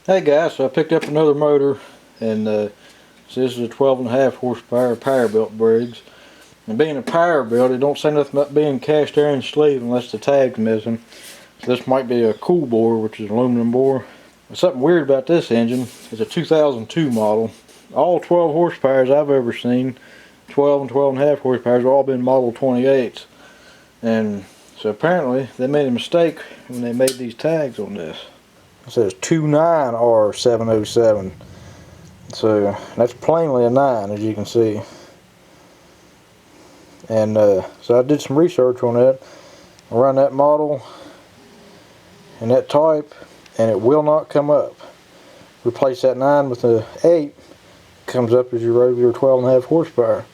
Hey guys, so I picked up another motor, and so this is a 12.5 horsepower power built Briggs. And being a power built, it don't say nothing about being cast iron sleeve unless the tag's missing. So this might be a cool bore, which is an aluminum bore. But something weird about this engine is a 2002 model. All 12 horsepowers I've ever seen, 12 and 12.5 horsepower, have all been model 28s. And so apparently they made a mistake when they made these tags on this. It says 29R707, so that's plainly a 9, as you can see. And so I did some research on that. I run that model and that type, and it will not come up. Replace that 9 with a 8, it comes up as your regular 12.5 horsepower.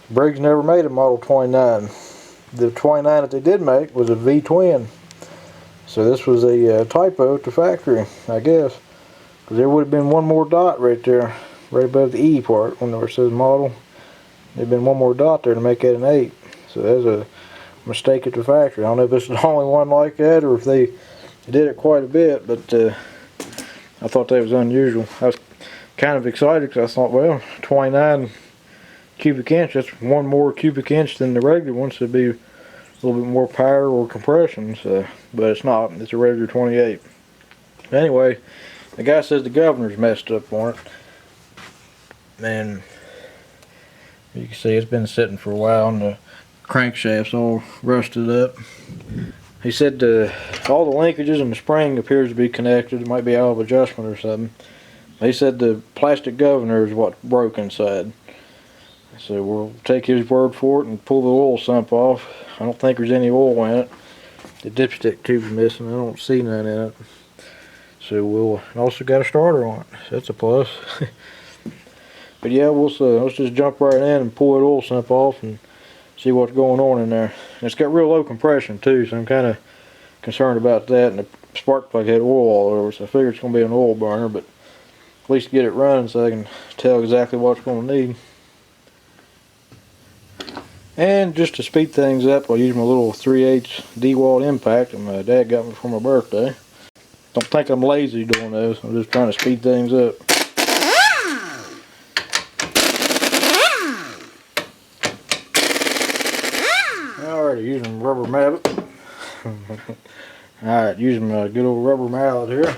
Briggs never made a model 29. The 29 that they did make was a V-twin. So this was a typo at the factory, I guess, because there would have been one more dot right there, right above the E part when it says model. There'd been one more dot there to make that an 8. So that's a mistake at the factory. I don't know if it's the only one like that or if they did it quite a bit, but I thought that was unusual. I was kind of excited because I thought, well, 29 cubic inch, that's one more cubic inch than the regular one, so it'd be a little bit more power or compression, so, but it's not. It's a regular 28. Anyway, the guy says the governor's messed up on it, and you can see it's been sitting for a while, and the crankshaft's all rusted up. He said all the linkages in the spring appears to be connected. It might be out of adjustment or something. He said the plastic governor is what broke inside. So we'll take his word for it and pull the oil sump off. I don't think there's any oil in it. The dipstick tube's missing. I don't see none in it. So we'll also got a starter on it. So that's a plus. But yeah, let's just jump right in and pull that oil sump off and see what's going on in there. And it's got real low compression too, so I'm kind of concerned about that. And the spark plug had oil all over, so I figure it's going to be an oil burner, but at least get it running so I can tell exactly what it's going to need. And just to speed things up, I'll use my little 3/8 DeWalt impact that my dad got me for my birthday. Don't think I'm lazy doing those, I'm just trying to speed things up. Alright, using rubber mallet. Alright, using my good old rubber mallet here.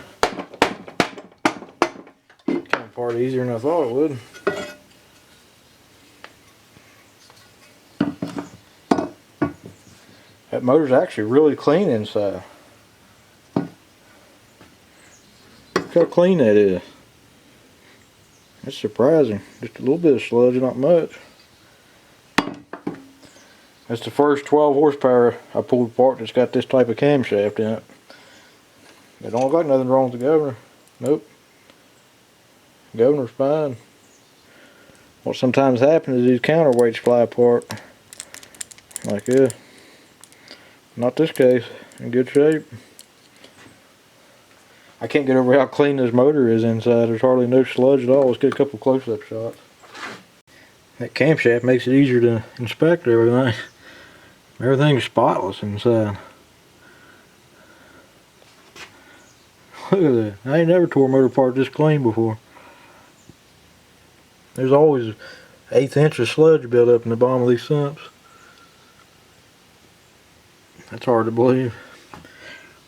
Kind of part easier than I thought it would. That motor's actually really clean inside. Look how clean that is. That's surprising. Just a little bit of sludge, not much. That's the first 12 horsepower I pulled apart that's got this type of camshaft in it. It don't look like nothing wrong with the governor. Nope. The governor's fine. What sometimes happens is these counterweights fly apart. Like this. Not this case, in good shape. I can't get over how clean this motor is inside. There's hardly no sludge at all. Let's get a couple close-up shots. That camshaft makes it easier to inspect everything. Everything's spotless inside. Look at that. I ain't never tore a motor apart this clean before. There's always 1/8 inch of sludge built up in the bottom of these sumps. That's hard to believe.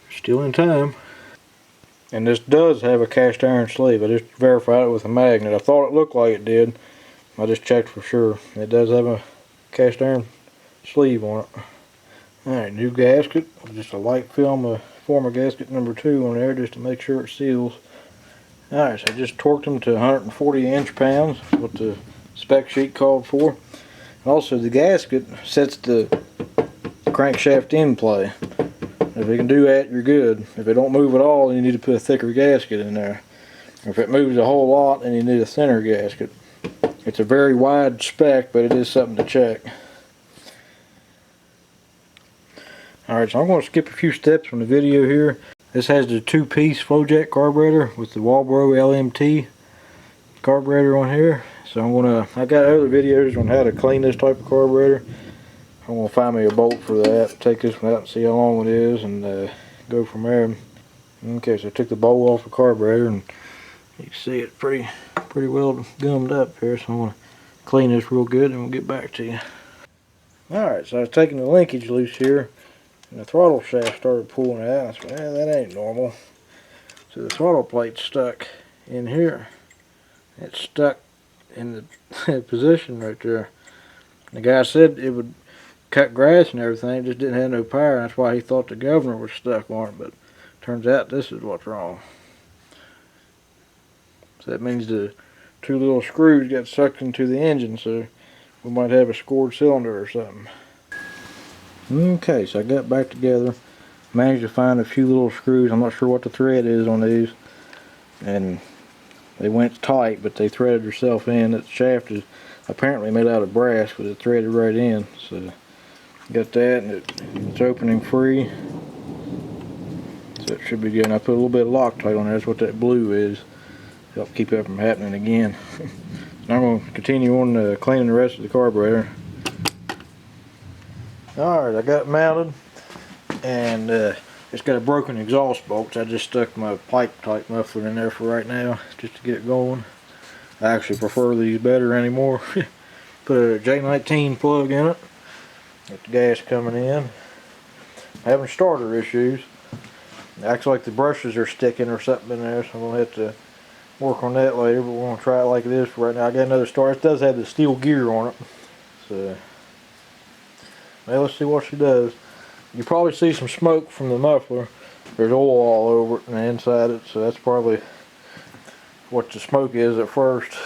Still in time. And this does have a cast iron sleeve. I just verified it with a magnet. I thought it looked like it did. I just checked for sure. It does have a cast iron sleeve on it. Alright, new gasket. Just a light film of former gasket number 2 on there just to make sure it seals. Alright, so I just torqued them to 140 inch-pounds, what the spec sheet called for. And also the gasket sets the crankshaft in play. If you can do that, you're good. If it don't move at all, then you need to put a thicker gasket in there. If it moves a whole lot, then you need a thinner gasket. It's a very wide spec, but it is something to check. Alright, so I'm going to skip a few steps from the video here. This has the 2-piece flow jet carburetor with the Walbro LMT carburetor on here. So I got other videos on how to clean this type of carburetor. I'm going to find me a bolt for that, take this one out and see how long it is, and go from there. Okay, so I took the bowl off the carburetor, and you can see it's pretty well gummed up here, so I'm going to clean this real good and we'll get back to you. Alright, so I was taking the linkage loose here, and the throttle shaft started pulling out. I said, that ain't normal. So the throttle plate's stuck in here. It's stuck in the position right there. The guy said it would cut grass and everything, it just didn't have no power. That's why he thought the governor was stuck on it, but turns out this is what's wrong. So that means the two little screws got sucked into the engine, so we might have a scored cylinder or something. Okay, so I got back together, managed to find a few little screws. I'm not sure what the thread is on these, and they went tight, but they threaded themselves in. That shaft is apparently made out of brass, but it threaded right in. So got that, and it's opening free, so it should be good. And I put a little bit of Loctite on there. That's what that blue is. Help keep that from happening again. Now I'm going to continue on cleaning the rest of the carburetor. Alright, I got it mounted, and it's got a broken exhaust bolt. I just stuck my pipe type muffler in there for right now, just to get it going. I actually prefer these better anymore. Put a J19 plug in it. Got the gas coming in. Having starter issues. It acts like the brushes are sticking or something in there, so I'm going to have to work on that later, but we're going to try it like it is for right now. I got another starter. It does have the steel gear on it. So, well, let's see what she does. You probably see some smoke from the muffler. There's oil all over it and inside it, so that's probably what the smoke is at first.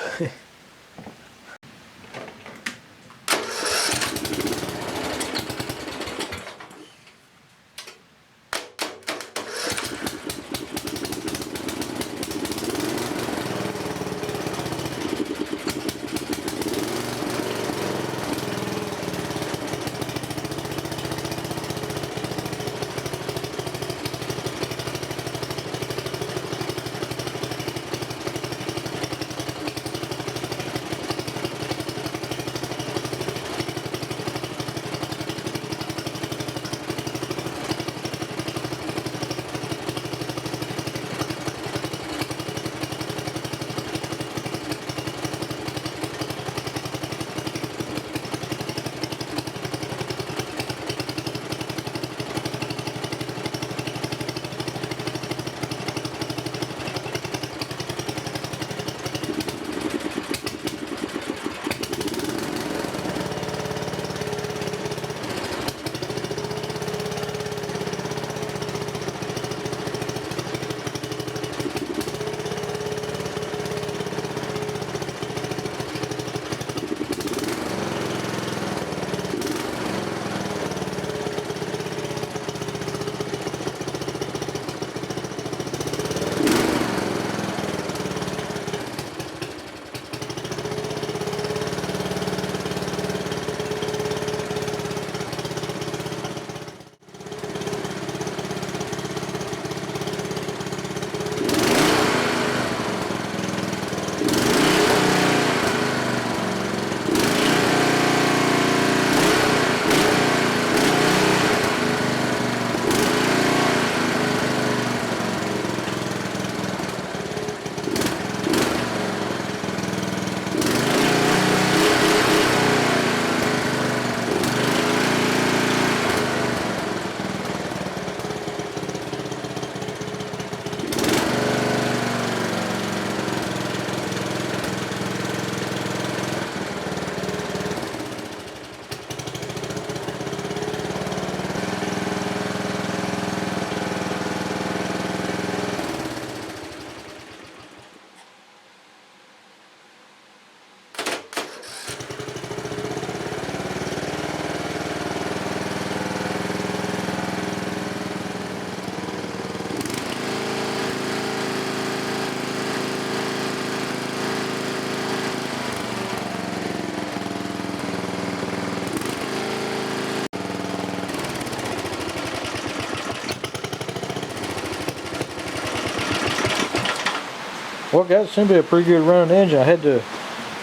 Well, guys, it seemed to be a pretty good running engine. I had to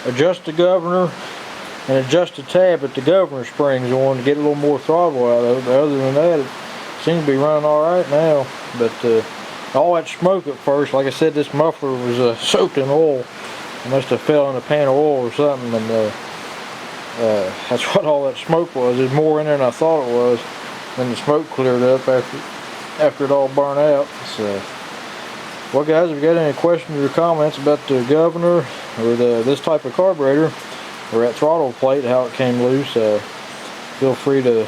adjust the governor and adjust the tab at the governor springs on to get a little more throttle out of it. But other than that, it seems to be running all right now. But all that smoke at first. Like I said, this muffler was soaked in oil. It must have fell in a pan of oil or something, and that's what all that smoke was. There's more in there than I thought it was. Then the smoke cleared up after it all burned out. So, well guys, if you got any questions or comments about the governor or this type of carburetor or that throttle plate, how it came loose, feel free to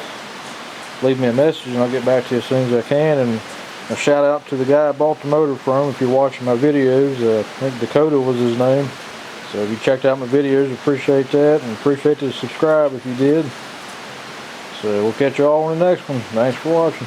leave me a message and I'll get back to you as soon as I can. And a shout out to the guy I bought the motor from. If you're watching my videos, I think Dakota was his name. So if you checked out my videos, appreciate that, and appreciate the subscribe if you did. So we'll catch you all in the next one. Thanks for watching.